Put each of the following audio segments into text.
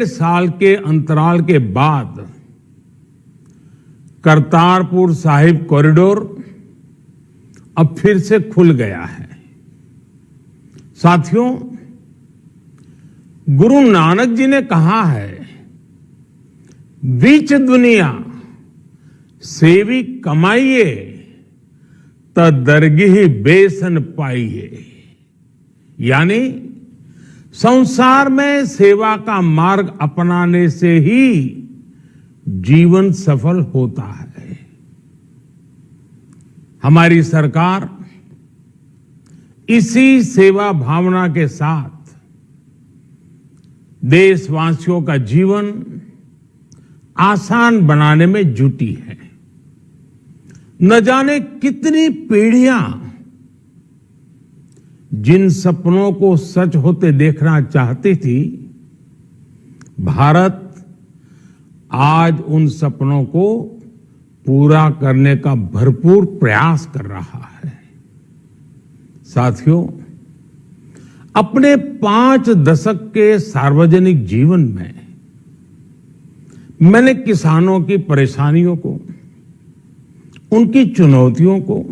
1.5 साल के अंतराल के बाद करतारपुर साहिब कॉरिडोर अब फिर से खुल गया है। साथियों, गुरु नानक जी ने कहा है, बीच दुनिया सेवी कमाइए त दरगिही बेसन पाइए। यानी संसार में सेवा का मार्ग अपनाने से ही जीवन सफल होता है। हमारी सरकार इसी सेवा भावना के साथ देशवासियों का जीवन आसान बनाने में जुटी है। न जाने कितनी पीढ़ियां जिन सपनों को सच होते देखना चाहती थी, भारत आज उन सपनों को पूरा करने का भरपूर प्रयास कर रहा है। साथियों, अपने 5 दशक के सार्वजनिक जीवन में मैंने किसानों की परेशानियों को, उनकी चुनौतियों को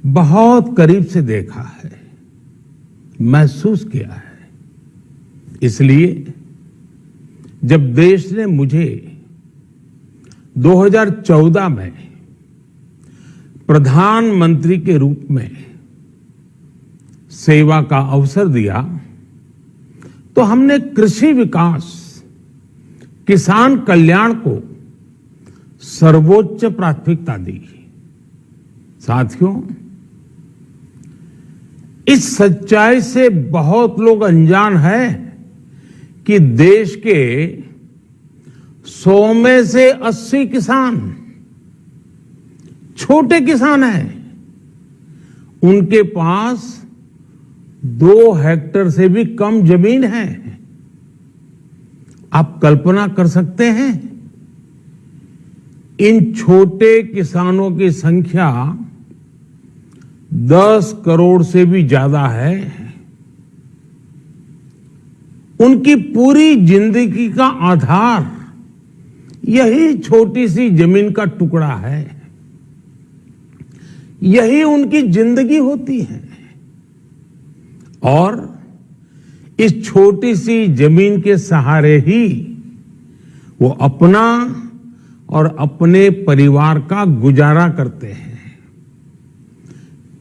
बहुत करीब से देखा है, महसूस किया है। इसलिए जब देश ने मुझे 2014 में प्रधानमंत्री के रूप में सेवा का अवसर दिया, तो हमने कृषि विकास, किसान कल्याण को सर्वोच्च प्राथमिकता दी। साथियों, इस सच्चाई से बहुत लोग अनजान हैं कि देश के 100 में से 80 किसान छोटे किसान हैं। उनके पास 2 हेक्टेयर से भी कम जमीन है। आप कल्पना कर सकते हैं, इन छोटे किसानों की संख्या 10 करोड़ से भी ज्यादा है। उनकी पूरी जिंदगी का आधार यही छोटी सी जमीन का टुकड़ा है। यही उनकी जिंदगी होती है। और इस छोटी सी जमीन के सहारे ही वो अपना और अपने परिवार का गुजारा करते हैं।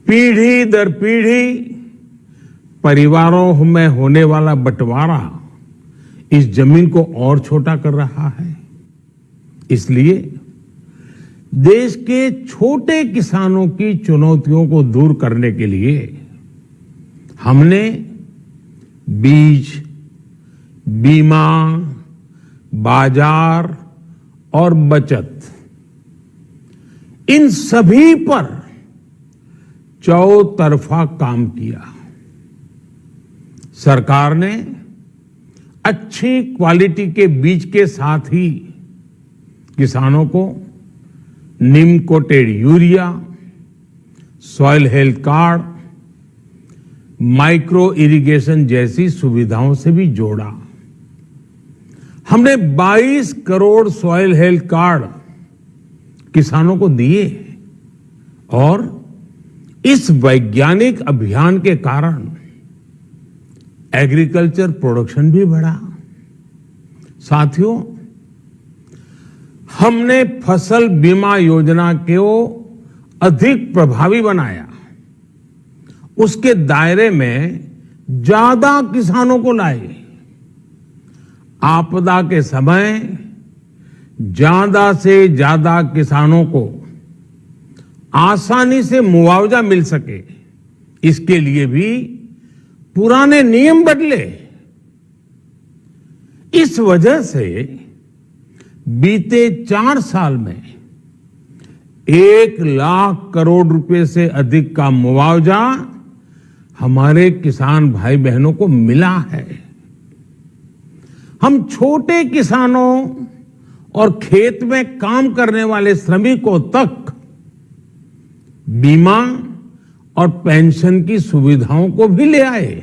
पीढ़ी दर पीढ़ी परिवारों में होने वाला बंटवारा इस जमीन को और छोटा कर रहा है। इसलिए देश के छोटे किसानों की चुनौतियों को दूर करने के लिए हमने बीज, बीमा, बाजार और बचत, इन सभी पर चौतरफा काम किया। सरकार ने अच्छी क्वालिटी के बीज के साथ ही किसानों को neem coated urea, soil health card, micro irrigation जैसी सुविधाओं से भी जोड़ा। हमने 22 करोड़ सॉइल हेल्थ कार्ड किसानों को दिए और इस वैज्ञानिक अभियान के कारण एग्रीकल्चर प्रोडक्शन भी बढ़ा। साथियों, हमने फसल बीमा योजना को अधिक प्रभावी बनाया। उसके दायरे में ज्यादा किसानों को लाए। आपदा के समय ज्यादा से ज्यादा किसानों को आसानी से मुआवजा मिल सके, इसके लिए भी पुराने नियम बदले। इस वजह से बीते 4 साल में 1 लाख करोड़ रुपए से अधिक का मुआवजा हमारे किसान भाई बहनों को मिला है। हम छोटे किसानों और खेत में काम करने वाले श्रमिकों तक बीमा और पेंशन की सुविधाओं को भी ले आए।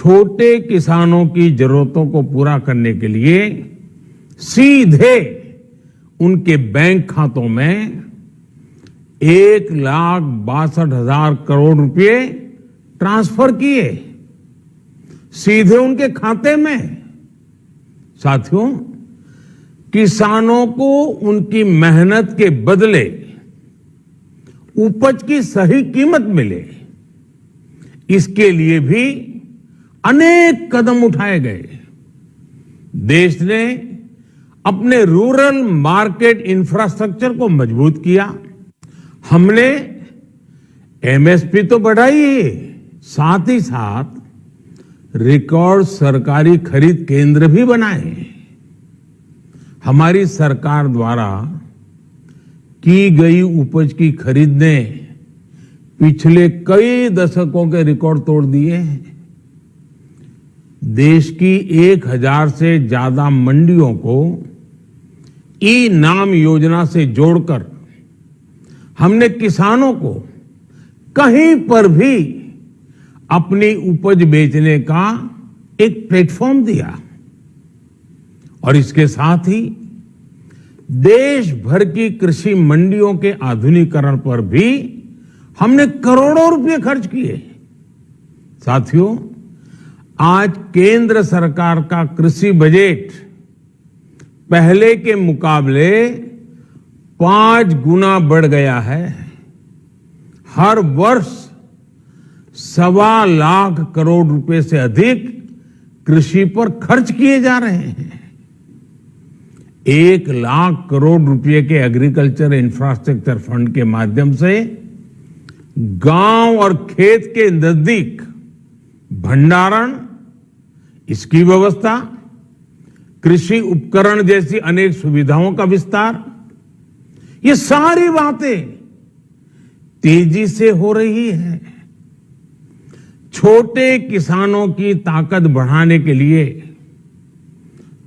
छोटे किसानों की जरूरतों को पूरा करने के लिए सीधे उनके बैंक खातों में 1,62,000 करोड़ रुपए ट्रांसफर किए, सीधे उनके खाते में। साथियों, किसानों को उनकी मेहनत के बदले उपज की सही कीमत मिले, इसके लिए भी अनेक कदम उठाए गए। देश ने अपने रूरल मार्केट इंफ्रास्ट्रक्चर को मजबूत किया। हमने एमएसपी तो बढ़ाई है, साथ ही साथ रिकॉर्ड सरकारी खरीद केंद्र भी बनाए। हमारी सरकार द्वारा की गई उपज की खरीद ने पिछले कई दशकों के रिकॉर्ड तोड़ दिए हैं। देश की 1,000 से ज्यादा मंडियों को ई नाम योजना से जोड़कर हमने किसानों को कहीं पर भी अपनी उपज बेचने का एक प्लेटफॉर्म दिया और इसके साथ ही देश भर की कृषि मंडियों के आधुनिकीकरण पर भी हमने करोड़ों रुपए खर्च किए। साथियों, आज केंद्र सरकार का कृषि बजट पहले के मुकाबले 5 गुना बढ़ गया है। हर वर्ष 1.25 लाख करोड़ रुपए से अधिक कृषि पर खर्च किए जा रहे हैं। 1 लाख करोड़ रुपए के एग्रीकल्चर इंफ्रास्ट्रक्चर फंड के माध्यम से गांव और खेत के नजदीक भंडारण, इसकी व्यवस्था, कृषि उपकरण जैसी अनेक सुविधाओं का विस्तार, ये सारी बातें तेजी से हो रही है। छोटे किसानों की ताकत बढ़ाने के लिए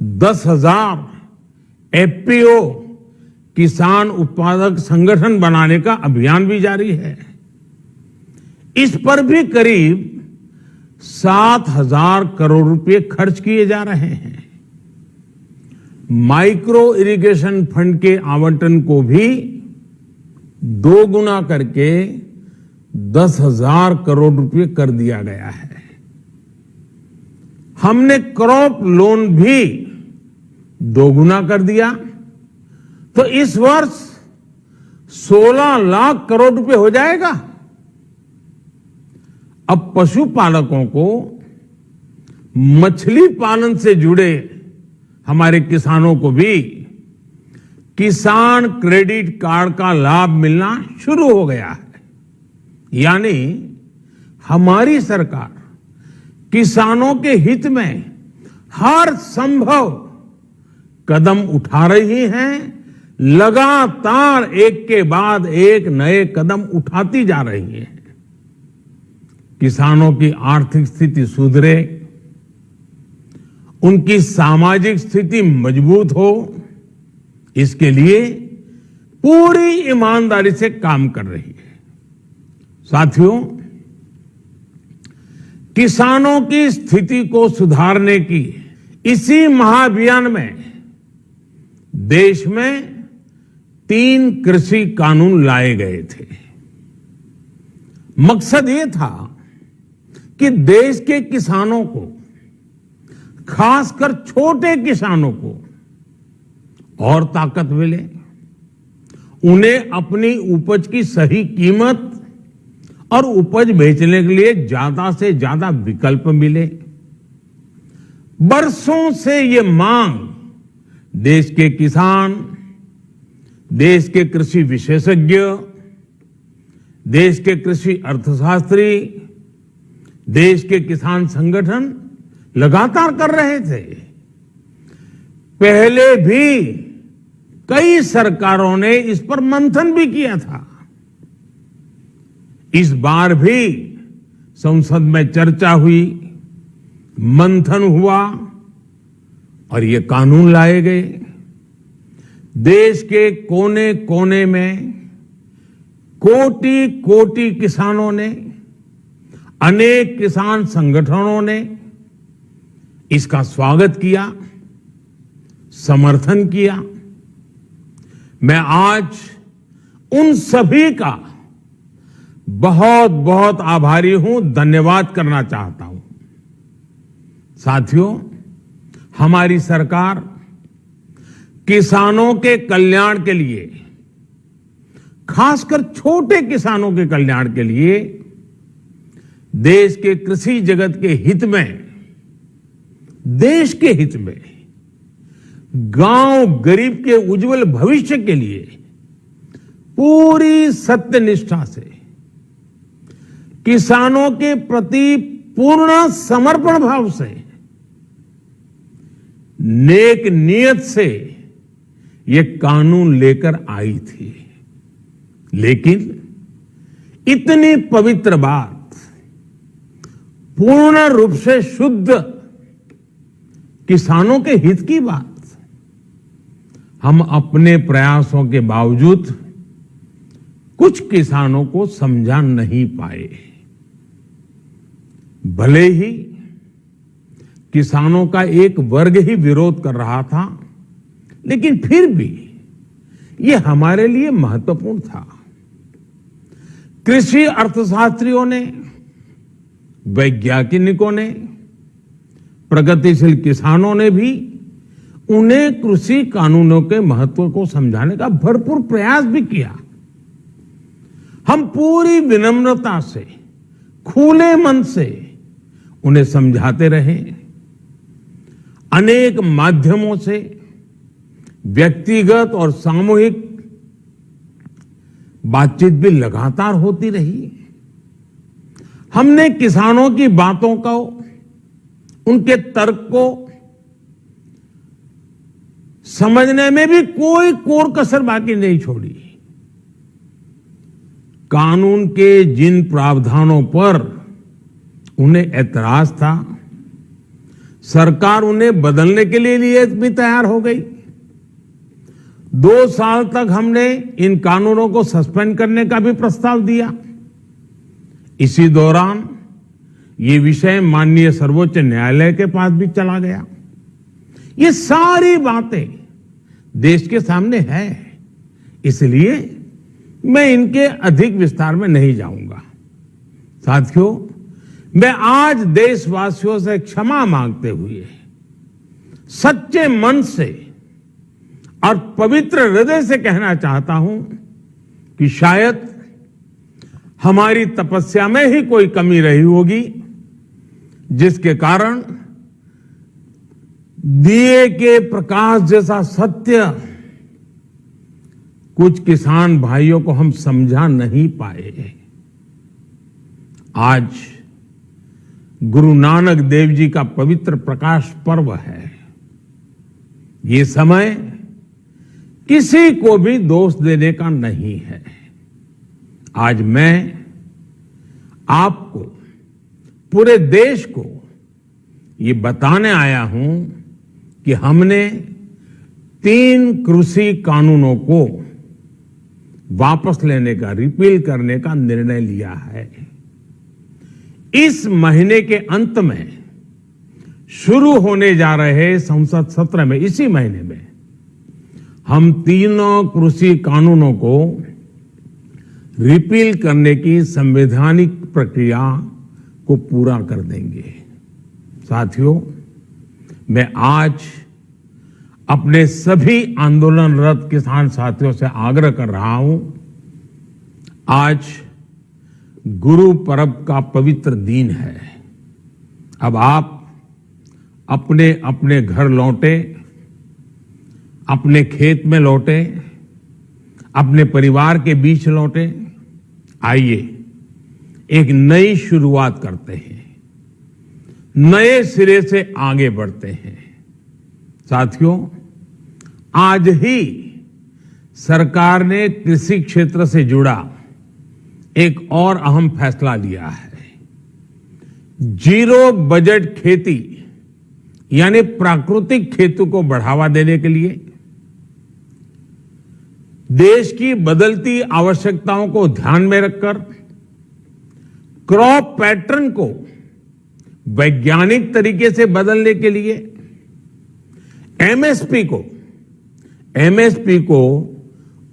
10,000 एफपीओ किसान उत्पादक संगठन बनाने का अभियान भी जारी है। इस पर भी करीब 7,000 करोड़ रुपए खर्च किए जा रहे हैं। माइक्रो इरिगेशन फंड के आवंटन को भी 2 गुना करके 10,000 करोड़ रुपए कर दिया गया है। हमने क्रॉप लोन भी 2 गुना कर दिया, तो इस वर्ष 16 लाख करोड़ रुपए हो जाएगा। अब पशुपालकों को मछली पालन से जुड़े हमारे किसानों को भी किसान क्रेडिट कार्ड का लाभ मिलना शुरू हो गया है। यानी हमारी सरकार किसानों के हित में हर संभव कदम उठा रही है, लगातार एक के बाद एक नए कदम उठाती जा रही है। किसानों की आर्थिक स्थिति सुधरे, उनकी सामाजिक स्थिति मजबूत हो, इसके लिए पूरी ईमानदारी से काम कर रही है। साथियों, किसानों की स्थिति को सुधारने की इसी महाअभियान में देश में 3 कृषि कानून लाए गए थे। मकसद ये था कि देश के किसानों को, खासकर छोटे किसानों को और ताकत मिले, उन्हें अपनी उपज की सही कीमत और उपज बेचने के लिए ज्यादा से ज्यादा विकल्प मिले। बरसों से ये मांग देश के किसान, देश के कृषि विशेषज्ञ, देश के कृषि अर्थशास्त्री, देश के किसान संगठन लगातार कर रहे थे। पहले भी कई सरकारों ने इस पर मंथन भी किया था। इस बार भी संसद में चर्चा हुई, मंथन हुआ और ये कानून लाए गए। देश के कोने कोने में कोटि कोटि किसानों ने, अनेक किसान संगठनों ने इसका स्वागत किया, समर्थन किया। मैं आज उन सभी का बहुत बहुत आभारी हूं, धन्यवाद करना चाहता हूं। साथियों, हमारी सरकार किसानों के कल्याण के लिए, खासकर छोटे किसानों के कल्याण के लिए, देश के कृषि जगत के हित में, देश के हित में, गांव गरीब के उज्जवल भविष्य के लिए पूरी सत्यनिष्ठा से, किसानों के प्रति पूर्ण समर्पण भाव से, नेक नियत से ये कानून लेकर आई थी। लेकिन इतनी पवित्र बात, पूर्ण रूप से शुद्ध किसानों के हित की बात, हम अपने प्रयासों के बावजूद कुछ किसानों को समझा नहीं पाए। भले ही किसानों का एक वर्ग ही विरोध कर रहा था, लेकिन फिर भी ये हमारे लिए महत्वपूर्ण था। कृषि अर्थशास्त्रियों ने, वैज्ञानिकों ने, प्रगतिशील किसानों ने भी उन्हें कृषि कानूनों के महत्व को समझाने का भरपूर प्रयास भी किया। हम पूरी विनम्रता से, खुले मन से उन्हें समझाते रहे। अनेक माध्यमों से व्यक्तिगत और सामूहिक बातचीत भी लगातार होती रही। हमने किसानों की बातों को, उनके तर्क को समझने में भी कोई कोर कसर बाकी नहीं छोड़ी। कानून के जिन प्रावधानों पर उन्हें ऐतराज था, सरकार उन्हें बदलने के लिए भी तैयार हो गई। 2 साल तक हमने इन कानूनों को सस्पेंड करने का भी प्रस्ताव दिया। इसी दौरान ये विषय माननीय सर्वोच्च न्यायालय के पास भी चला गया। ये सारी बातें देश के सामने है, इसलिए मैं इनके अधिक विस्तार में नहीं जाऊंगा। साथियों, मैं आज देशवासियों से क्षमा मांगते हुए सच्चे मन से और पवित्र हृदय से कहना चाहता हूं कि शायद हमारी तपस्या में ही कोई कमी रही होगी, जिसके कारण दिए के प्रकाश जैसा सत्य कुछ किसान भाइयों को हम समझा नहीं पाए। आज गुरु नानक देव जी का पवित्र प्रकाश पर्व है। ये समय किसी को भी दोष देने का नहीं है। आज मैं आपको, पूरे देश को ये बताने आया हूं कि हमने 3 कृषि कानूनों को वापस लेने का, रिपील करने का निर्णय लिया है। इस महीने के अंत में शुरू होने जा रहे संसद सत्र में, इसी महीने में, हम 3 कृषि कानूनों को रिपील करने की संवैधानिक प्रक्रिया को पूरा कर देंगे। साथियों, मैं आज अपने सभी आंदोलनरत किसान साथियों से आग्रह कर रहा हूं, आज गुरु पर्व का पवित्र दिन है। अब आप अपने अपने घर लौटे, अपने खेत में लौटे, अपने परिवार के बीच लौटे। आइए एक नई शुरुआत करते हैं, नए सिरे से आगे बढ़ते हैं। साथियों, आज ही सरकार ने कृषि क्षेत्र से जुड़ा एक और अहम फैसला लिया है। जीरो बजट खेती यानी प्राकृतिक खेती को बढ़ावा देने के लिए, देश की बदलती आवश्यकताओं को ध्यान में रखकर क्रॉप पैटर्न को वैज्ञानिक तरीके से बदलने के लिए एमएसपी को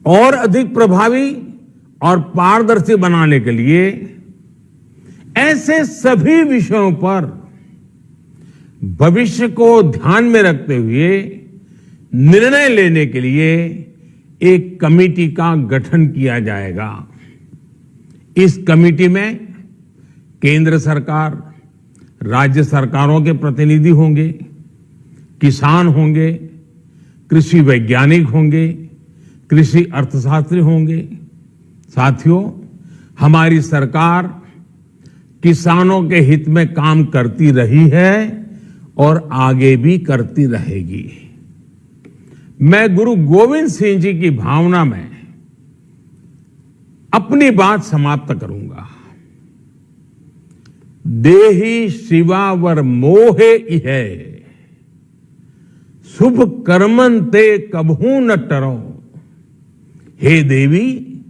और अधिक प्रभावी और पारदर्शी बनाने के लिए ऐसे सभी विषयों पर भविष्य को ध्यान में रखते हुए निर्णय लेने के लिए एक कमेटी का गठन किया जाएगा। इस कमेटी में केंद्र सरकार, राज्य सरकारों के प्रतिनिधि होंगे, किसान होंगे, कृषि वैज्ञानिक होंगे, कृषि अर्थशास्त्री होंगे। साथियों, हमारी सरकार किसानों के हित में काम करती रही है और आगे भी करती रहेगी। मैं गुरु गोविंद सिंह जी की भावना में अपनी बात समाप्त करूंगा। देहि शिवावर मोहे इहे, शुभ कर्मन ते कबहू न टरो। हे देवी,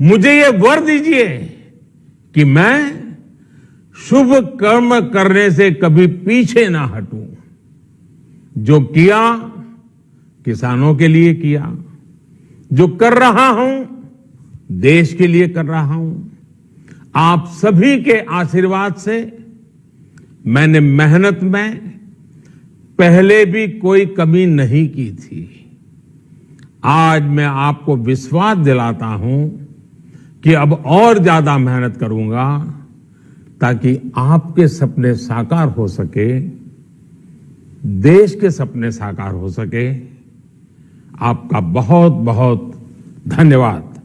मुझे ये वर दीजिए कि मैं शुभ कर्म करने से कभी पीछे ना हटूं। जो किया किसानों के लिए किया, जो कर रहा हूं देश के लिए कर रहा हूं। आप सभी के आशीर्वाद से मैंने मेहनत में पहले भी कोई कमी नहीं की थी। आज मैं आपको विश्वास दिलाता हूं कि अब और ज्यादा मेहनत करूंगा ताकि आपके सपने साकार हो सके, देश के सपने साकार हो सके। आपका बहुत बहुत धन्यवाद।